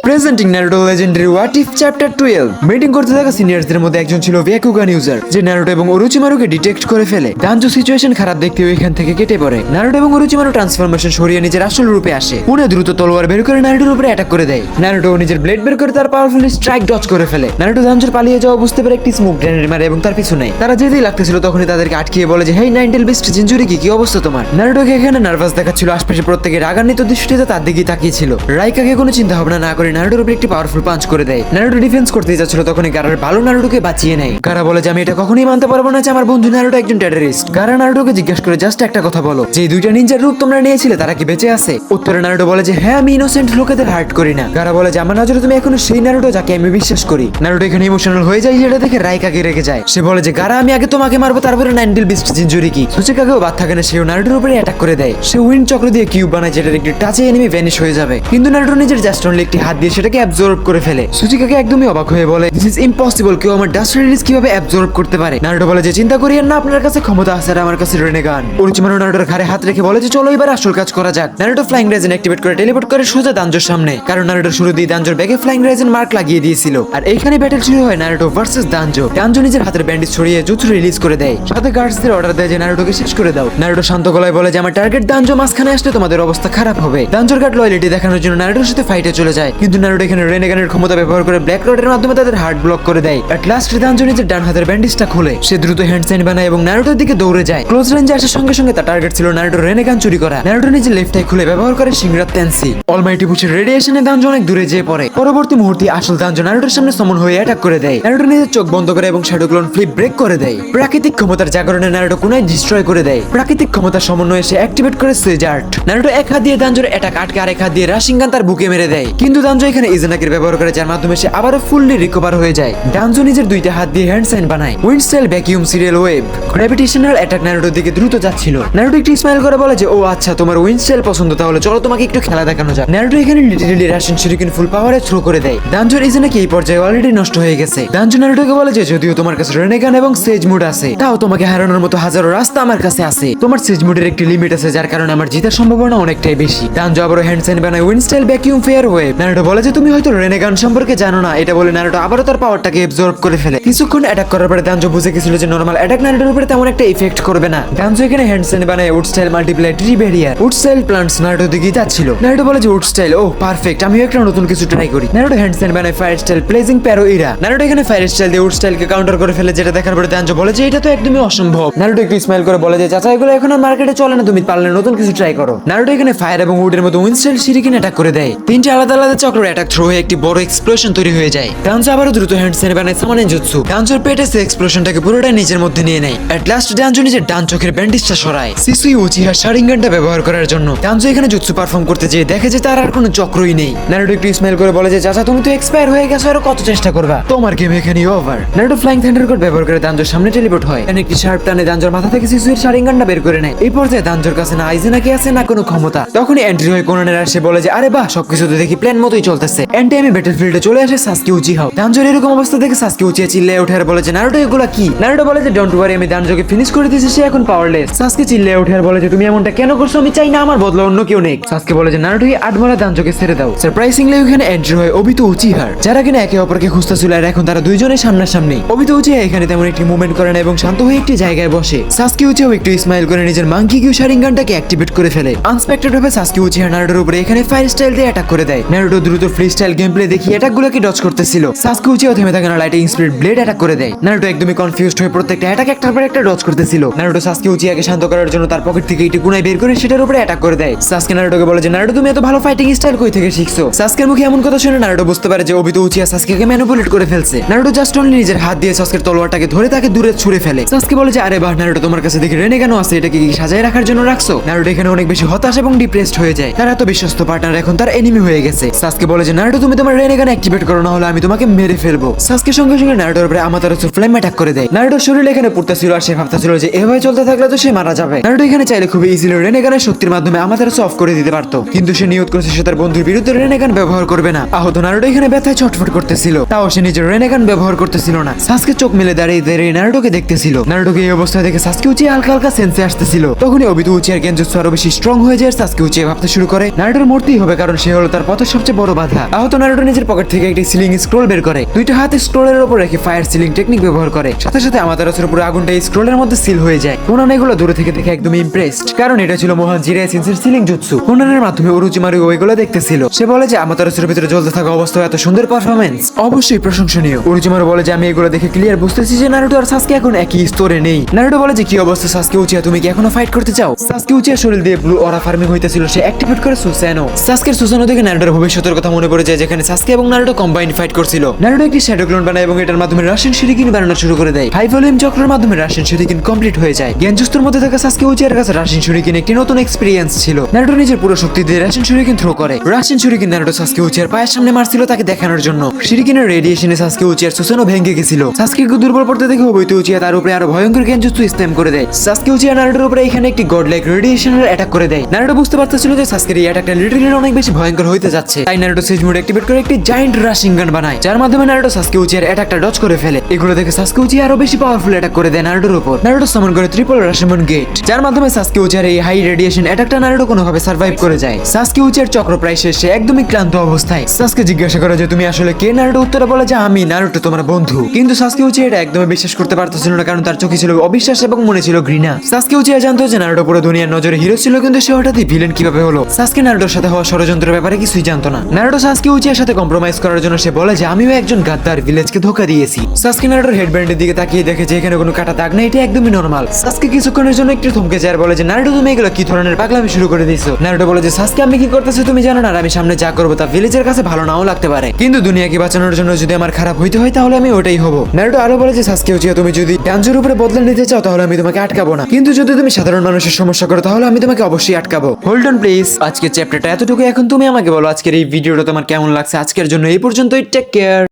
Presenting Naruto legendary what if chapter 12। Meeting করতে থাকা সিনিয়রদের মধ্যে একজন ছিল ব্যাকুগান ইউজার, যে নারুটো এবং ওরোচিমারুকে ডিটেক্ট করে ফেলে। দানজো সিচুয়েশন খারাপ দেখতে ওইখান থেকে কেটে পড়ে। নারুটো এবং ওরোচিমারু ট্রান্সফরমেশন সরিয়ে নিজের আসল রূপে আসে। পুনে দ্রুত তলোয়ার বের করে নারুটোর উপরে অ্যাটাক করে দেয়। নারুটো নিজের ব্লেড বের করে তার পাওয়ারফুল স্ট্রাইক ডজ করে ফেলে। নারুটো দানজোর পালিয়ে যাওয়া বুঝতে পেরে একটি স্মোক গ্রেনেড মারে এবং তার পিছু নেয়। তারা যেতেই লাগতেছিল তখনই তাদেরকে আটকিয়ে বলে যে হেই নাইনটেল বিস্ট জিঞ্জুরি কি অবস্থা তোমার? নারুটোকে এখানে নার্ভাস দেখাচ্ছিল। আশপাশে প্রত্যেকে রাগান্বিত দৃষ্টিতে তার দিকে তাকিয়েছিল। রাইকাকে কোনো চিন্তা ভাবনা না করে নারুটোর উপরে একটি পাওয়ারফুল পাঞ্চ করে দেয়। নারুটো ডিফেন্স করতে যাচ্ছিল তখনই গারার ভালো নারুটোকে বাঁচিয়ে নেয়। গারা বলে যে আমি এটা কখনোই মানতে পারবো না যে আমার বন্ধু নারুটো একজন টেররিস্ট। গারা নারুটোকে জিজ্ঞাসা করে জাস্ট একটা কথা বলো, যে দুইটা নিনজার রূপ তোমরা নিয়েছিলে তারা কি বেঁচে আছে? উত্তরে নারুটো বলে যে হ্যাঁ, আমি ইনোসেন্ট লোকেদের হার্ট করি না। গারা বলে যে আমার নজরে তুমি এখনো সেই নারুটো যাকে আমি বিশ্বাস করি। নারুটো এখানে ইমোশনাল হয়ে যায়, যেটা দেখে রাইকাকে রেগে যায়। সে বলে যে গারা আমি আগে তোমাকে মারবো, তারপরে নাইনটেল বিস্ট জিঞ্জুরি কি। সুচিকাকেও বাদ থাকে না, সেও নারুটোর উপরে অ্যাটাক করে দেয়। সে উইন্ড চক্র দিয়ে কিউব বানায়, যেটার একটি টাচে এনিমি ভ্যানিশ হয়ে যাবে। কিন্তু নারুটো নিজের জাস্ট অনলি একটি হাত দিয়ে সেটাকে অ্যাবজর্ব করে ফেলে। সুচিকাকে একদমই অবাক হয়ে বলে দিস ইজ ইম্পসিবল, কেউ আমার ডাস্ট রিলিজ কিভাবে অ্যাবজর্ব করতে পারে? নারুটো বলে যে চিন্তা করিয়েন না, আপনার কাছে ক্ষমতা আছে আর আমার কাছে রেনেগান। ওরোচিমারু নারুটোর ঘাড়ে হাত রেখে বলে যে চলো এবার আসল কাজ করা যাক। নারুটো ফ্লাইং রাইজেন অ্যাক্টিভেট করে টেলিপোর্ট করে সোজা দানজোর সামনে, কারণ নারুটো শুরু দিয়ে দানজোর ব্যাগে ফ্লাইং রাইজেন মার্ক লাগিয়ে দিয়েছিল। আর এইখানে ব্যাটল শুরু হয় নারুটো ভার্সেস দানজো। দানজো নিজের হাতের ব্যান্ডেজ ছড়িয়ে জুৎসু রিলিজ করে দেয়, সাথে গার্ডসদের অর্ডার দেয় যে নারুটোকে শেষ করে দাও। নারুটো শান্ত গলায় বলে যে আমার টার্গেট দানজো মাঝখানে আসলে তোমাদের অবস্থা খারাপ হবে। দানজোর গার্ড লয়্যালিটি দেখানোর জন্য নারুটোর সাথে ফাইটে চলে যায়, কিন্তু নারুটো এখানে রেনেগানের ক্ষমতা ব্যবহার করে ব্ল্যাক রডের মাধ্যমে তাদের হার্ট ব্লক করে দেয়। এট লাস্ট দানজো নিজের ডান হাতের ব্যান্ডেজটা খুলে সে দ্রুত হ্যান্ড সাইন বানায় এবং নারুটোর দিকে দৌড়ে যায়। ক্লোজ রেঞ্জে আসার সঙ্গে সঙ্গে তার টার্গেট ছিল নারুটোর রেনেগান চুরি করা। নারুটো নিজের লেফট আই খুলে ব্যবহার করে সিংরা তেনসি। অলমাইটি পুশের রেডিয়েশনে দানজো অনেক দূরে যেয়ে পড়ে। পরবর্তী মুহূর্তে আসল দানজো নারুটোর সামনে সমন হয়ে অ্যাটাক করে দেয়। নারুটো নিজের চোখ বন্ধ করে এবং শ্যাডো ক্লোন ফ্লিপ ব্রেক করে দেয়। প্রাকৃতিক ক্ষমতার জাগরণে নারুটো কোনায় ডিস্ট্রয় করে দেয়। প্রাকৃতিক ক্ষমতার সমন্বয়ে সে অ্যাক্টিভেট করে সেজ আর্ট। নারুটো এক হাত দিয়ে দানজোর অ্যাটাক আটকে আরেক হাত দিয়ে রাশিঙ্গান তার বুকে মেরে দেয়। কিন্তু দানজো এখানে ইজানাকির ব্যবহার করে, যার মাধ্যমে সে আবারও ফুললি রিকভার হয়ে যায়। দানজো নিজের দুইটা হাত দিয়ে হ্যান্ড সাইন বানায়। Wind style vacuum serial wave gravitational attack নারুটোর দিকে দ্রুত যাচ্ছিল। নারুটো একটু স্মাইল করে বলে যে ও আচ্ছা, তোমার উইন্ড স্টাইল পছন্দ, তাহলে চলো তোমাকে একটু খেলা দেখানো যাক। নারুটো এখানে লিটারেলি রাশিয়ান শুরিকেন ফুল পাওয়ারে থ্রো করে দেয়। দানজোর ইজানাকি এই পর্যায়ে অলরেডি নষ্ট হয়ে গেছে। দানজো নারুটোকে বলে যে যদিও তোমার কাছে রেনেগান এবং সেজ মুড আছে, তাও তোমাকে হারানোর মতো হাজারো রাস্তা আমার কাছে আছে। তোমার সেজ মুডের একটি লিমিট আছে, যার কারণে আমার জিতার সম্ভাবনা অনেকটাই বেশি। দানজো আবারও হ্যান্ড সাইন বানায় wind style vacuum fair wave. Naruto বলে যে তুমি হয়তো রেনেগান সম্পর্কে জানো না। এটা বলে নারুটো আবারও তার পাওয়ারটাকে অ্যাবজর্ব করে ফেলে। কিছুক্ষণ অ্যাটাক করার পরে দানজো বুঝে গেছিল যে নরমাল অ্যাটাক নারুটোর উপরে তেমন একটা ইফেক্ট করবে না। দানজো এখানে হ্যান্ড সাইন বানায় wood style multiply tree barrier. Wood style plants নারুটোর দিকে যাচ্ছিল। নারুটো বলে যে উড স্টাইল ও পারফেক্ট, আমিও একটা নতুন কিছু ট্রাই করি। নারুটো হ্যান্ড সাইন বানায় fire style pleasing প্যারো Ira. Naruto এখানে ফায়ার স্টাইল দিয়ে উড স্টাইলকে কাউন্টার করে ফেলে, যেটা দেখার পরে দানজো বলে যে এটা তো একদমই অসম্ভব। নারুটো একটু স্মাইল করে বলে যে চাচা, এগুলো এখন আর মার্কেটে চলে না, তুমি পারলে নতুন কিছু ট্রাই করো। নারুটো এখানে ফায়ার এবং উডের মতো উইন্ড স্টাইল শিরিকেন অ্যাটাক করে দেয়। তিনটে আলাদা আলাদা চক্র অ্যাটাক থ্রো হয়ে একটি বড় এক্সপ্লোশন তৈরি হয়ে যায়। দানজো আবারও দ্রুত হ্যান্ড সাইন বানায় সামানেন জুৎসু। দানজোর পেটে সে এক্সপ্লোশনটাকে পুরোটাই নিজের মধ্যে নিয়ে নেয়। এট লাস্ট দানজো নিজের ডান চোখের ব্যান্ডেজটা সরায় সিসুই উচিহা শারিঙ্গানটা ব্যবহার করার জন্য। দানজো এখানে জুৎসু পারফর্ম করতে যেয়ে দেখে যে তার আর কোনো চক্রই নেই। নারুটো একটু স্মাইল করে বলে যে চাচা, তুমি তো এক্সপায়ার হয়ে গেছো, আরো কত চেষ্টা করবা, তোমার গেম এখানেই over. Naruto flying thunder code ব্যবহার করে দানজোর সামনে টেলিপোর্ট হয়। একটি শার্প টানে দানজোর মাথা থেকে সিসুইর শারিঙ্গানটা বের করে নেয়। এই পর্যায়ে দানজোর কাছে না ইজানাকি আছে না কোনো ক্ষমতা। তখনই এন্ট্রি হয় কোনানের, আর সে বলে যে আরে বাহ, সবকিছু তো দেখি প্ল্যান মতোই চলতেছে। এন্ড টাইমে ব্যাটলফিল্ডে চলে আসে সাসকে উচিহাও। দানজোর এরকম অবস্থা দেখে সাসকে উচিহা চিল্লায় ওঠে আর বলে যে নারুটো এগুলা কি? নারুটো বলে যে ডোন্ট ওয়ারি, আমি দানজোকে ফিনিশ করে দিয়েছি, সে এখন পাওয়ারলেস। সাসকে চিল্লায় ওঠে আর বলে যে তুমি এমনটা কেন করছো? আমি চাই না আমার বদলা অন্য কেউ নেক। সাসকে বলে যে নারুটো আডমারা দানজোকে ছেড়ে দাও। সারপ্রাইজিংলি ওখানে এন্ট্রি হয় ওবিতো উচিহার, যারা কিনা একে অপরকে খুঁজতেছিল, আর এখন তারা দুইজনের সামনাসামনি। ওবিতো উচিহা এখানে তেমন একটি মুভমেন্ট করে না এবং শান্ত হয়ে একটি জায়গায় বসে। সাসকে উচিহাও একটু স্মাইল করে নিজের মাঙ্কি কিউ শারিঙ্গানটাকে অ্যাক্টিভেট করে ফেলে। আনএক্সপেক্টেড ভাবে সাসকে উচিহা নারুটোর উপরে এখানে ফায়ার স্টাইল দিয়ে অ্যাটাক করে দেয়। নারুটো দ্রুত ফ্রি স্টাইল গেম প্লে দেখিয়ে অ্যাটাকগুলোকে ডজ করতেছিল। সাসকে উচিহাও থেমে থাকে না, লাইটিং স্পিড ব্লেড অ্যাটাক করে দেয়। নারুটো একদমই কনফিউজড হয়ে প্রত্যেকটা অ্যাটাক একটার পর একটা ডজ করতেছিল। নারুটো সাসকে উচিহাকে শান্ত করার জন্য তার পকেট থেকে একটি কুনাই বের করে সেটার উপরে অ্যাটাক করে দেয়। সাসকে নারুটোকে বলে যে নারুটো, তুমি এত ভালো ফাইটিং স্টাইল কই থেকে শিখছো? সাসকের মুখে এমন কথা শুনে নারুটো বুঝতে পারে যে ওবিতো উচিহা সাসকেকে ম্যানিপুলেট করে ফেলছে। নারুটো জাস্ট অনলি নিজের হাত দিয়ে সাসকের তলোয়ারটাকে ধরে তাকে দূরে ছুঁড়ে ফেলে। সাসকে বলে যে আরে বাহ নারুটো, তোমার কাছে দেখি রেনেগানও আছে, এটাকে কি সাজায় রাখার জন্য রাখছো? নারুটো এখানে অনেক বেশি হতাশ এবং ডিপ্রেসড হয়ে যায়। তার এত বিশ্বস্ত পার্টনার এখন তার এনিমি হয়ে গেছে। সাসকে বলে যে নারুটো, তুমি তোমার রেনেগান অ্যাক্টিভেট করো, না হলে আমি তোমাকে মেরে ফেলবো। সাসকে সঙ্গে সঙ্গে নারুটোর উপরে আমাতারাসু ফ্লেম অ্যাটাক করে দেয়। নারুটোর শরীর এখানে পড়তেছিল আর সে ভাবতেছিল যে এভাবে চলতে থাকলে তো সে মারা যাবে। নারুটো এখানে চাইলে খুবই ইজিলি রেনেগানের শক্তির মাধ্যমে আমাতারাসু অফ করে দিতে পারতো, কিন্তু সে নিয়ত করেছে সে তার বন্ধুর বিরুদ্ধে রেনেগান ব্যবহার করবে না। আহত নারুটো এখানে ব্যথায় ছটফট করতেছিল, তাও সে নিজের রেনেগান ব্যবহার করতেছিল না। সাসকে চোখ মেলে দাঁড়িয়ে দাঁড়িয়ে নারুটোকে দেখতেছিল। নারুটোকে এই অবস্থায় দেখে সাসকে উচিহা হালকা হালকা সেন্সে আসতেছিল। তখনই ওবিতো উচিহার গেনজুৎসু আরো বেশি স্ট্রং হয়ে যায়। সাসকে উচিহা ভাবতে শুরু করে নারুটোর মূর্তি হবে, কারণ সে হলো তার পথের সবচেয়ে বড় বাধা। আহত নারুটো নিজের পকেট থেকে একটি সিলিং স্ক্রোল বের করে, দুইটা হাতে স্ক্রোলের উপর রেখে ফায়ার সিলিং টেকনিক ব্যবহার করে। সাথে সাথে আমাতারাসের পুরো আগুনটা এই স্ক্রোলের মধ্যে সিল হয়ে যায়। কোনান এগুলো দূরে থেকে দেখে একদমই ইমপ্রেসড, কারণ এটা ছিল মহান জিরাই সেন্সের সিলিং জুৎসু। কোনানের মাধ্যমে ওরোচিমারু ওইগুলো দেখতেছিল। সে বলে যে আমাতারাসের ভিতরে জ্বলতে থাকা অবস্থায় এত সুন্দর পারফরমেন্স অবশ্যই প্রশংসনীয়। ওরোচিমারু বলে যে আমি এগুলো দেখে ক্লিয়ার বুঝতেছি যে নারুটো আর সাসকে এখন একই স্তরে নেই। নারুটো বলে যে কি অবস্থা সাসকে উচিয়া, তুমি কি এখনো ফাইট করতে চাও? সাসকে উচিয়ার শরীর দিয়ে ব্লু অরা ফার্মিং হইতেছিল, সে অ্যাক্টিভেট করে সুসানো। সাসকের সুসানো দেখে নারুটোর ভবিষ্যতের কথা মনে পড়ে যায়, যেখানে সাসকে এবং নারুটো কম্বাইন ফাইট করছিল। নারুটো একটি শ্যাডো ক্লোন বানায় এবং এটার মাধ্যমে রাশিয়ান শুরিকেন বানানো শুরু করে দেয়। হাই ভলিউম চক্রের মাধ্যমে রাশিয়ান শুরিকেন কমপ্লিট হয়ে যায়। জ্ঞানজস্তুর মধ্যে থাকা সাসকে উচিয়ার কাছে রাশিয়ান শুরিকেন একটি নতুন এক্সপেরিয়েন্স ছিল। নারুটো নিজের পুরো শক্তি দিয়ে রাশিয়ান শুরিকেন থ্রো করে। রাশিয়ান শুরিকেন নারুটো সাসকে উচিয়ার পায়ের সামনে মারছিল তাকে দেখানোর জন্য। শুরিকেনের রেডিয়েশনে সাসকে উচিয়ার সুসানো ভেঙে গেছিল। সাসকেকে দুর্বল পড়তে দেখে অবৈধ উচিয়া তার উপরে আরো ভয়ঙ্কর জ্ঞানজস্তু স্প্যাম করে দেয়। সাসকে উচিয়া নারুটোর উপরে এখানে একটি গড লাইক রেডিয়েশনের অ্যাটাক করে দেয়। নারুটো বুঝতে পারতেছিল যে সাসকের এই অ্যাটাকটা লিটারালি অনেক বেশি ভয়ঙ্কর হইতে যাচ্ছে। তাই নারুটো সেজ মোড অ্যাক্টিভেট করে একটি জায়ান্ট রাশিং গান বানায়, যার মাধ্যমে নারুটো সাসকে উচিয়ার অ্যাটাকটা ডজ করে ফেলে। এগুলো দেখে সাসকে উচিয়া আরো বেশি পাওয়ারফুল অ্যাটাক করে দেয় নারুটোর উপর। নারুটো সামন করে ট্রিপল রাশিমন গেট, যার মাধ্যমে সাসকে উচিয়ার এই হাই রেডিয়েশন অ্যাটাকটা নারুটো কোনোভাবে সার্ভাইভ করে যায়। সাসকে উচিয়ার চক্র প্রায় শেষে, একদমই ক্লান্ত অবস্থায়। সাসকে জিজ্ঞাসা করে যে তুমি আসলে কে? নারুটো উত্তরে বলে যে আমি নারুটো, তোমার বন্ধু। কিন্তু সাসকে উচিয়া এটা একদমই বিশ্বাস করতে পারতেছিল না, কারণ তার চোখে ছিল অবিশ্বাস এবং মনে ছিল ঘৃণা। সাসকে উচিয়া জানতো যে নারুটো পুরো দুনিয়ার নজরে হিরো ছিল, কিন্তু সে হঠাৎই ভিলেন কিভাবে হলো। সাসকে নারুটোর সাথে হওয়া ষড়যন্ত্রের ব্যাপারে কিছুই জানতো না। নারুটো সাসকে উচিয়ার সাথে কম্প্রোমাইজ করার জন্য সে বলে যে আমিও একজন গাদ্দার, ভিলেজকে ধোকা দিয়েছি। সাসকে নারুটোর হেডব্যান্ডের দিকে তাকিয়ে দেখে যে এখানে কোনো কাটা দাগ নেই, এটা একদমই নরমাল। সাসকে কিছুক্ষণের জন্য একটু থমকে যায় আর বলে যে নারুটো তুমি এগুলো কি ধরনের পাগলামি শুরু করে দিয়েছো? নারুটো বলে যে সাসকে আমি কি করতেছি তুমি জানো না, আর আমি সামনে যা করবো তা ভিলেজের কাছে ভালো নাও লাগতে পারে, কিন্তু দুনিয়াকে বাঁচানোর জন্য যদি আমার খারাপ হইতে হয় তাহলে আমি ওটাই হবো। নারুটো আরো বলে যে সাসকে উচিয়া তুমি যদি ডানজোর উপরে বদলে নিতে চাও তাহলে আমি তোমাকে আটকাবো না, কিন্তু যদি তুমি সাধারণ মানুষের সমস্যা করো তাহলে আমি তোমাকে অবশ্যই আটকাবো। হোল্ড অন প্লিজ, আজকের চ্যাপ্টারটা এতটুকু। এখন তুমি আমাকে বলো আজকের এই ভিডিওটা তোমার কেমন লাগছে। আজকের জন্য এই পর্যন্তই, টেক কেয়ার।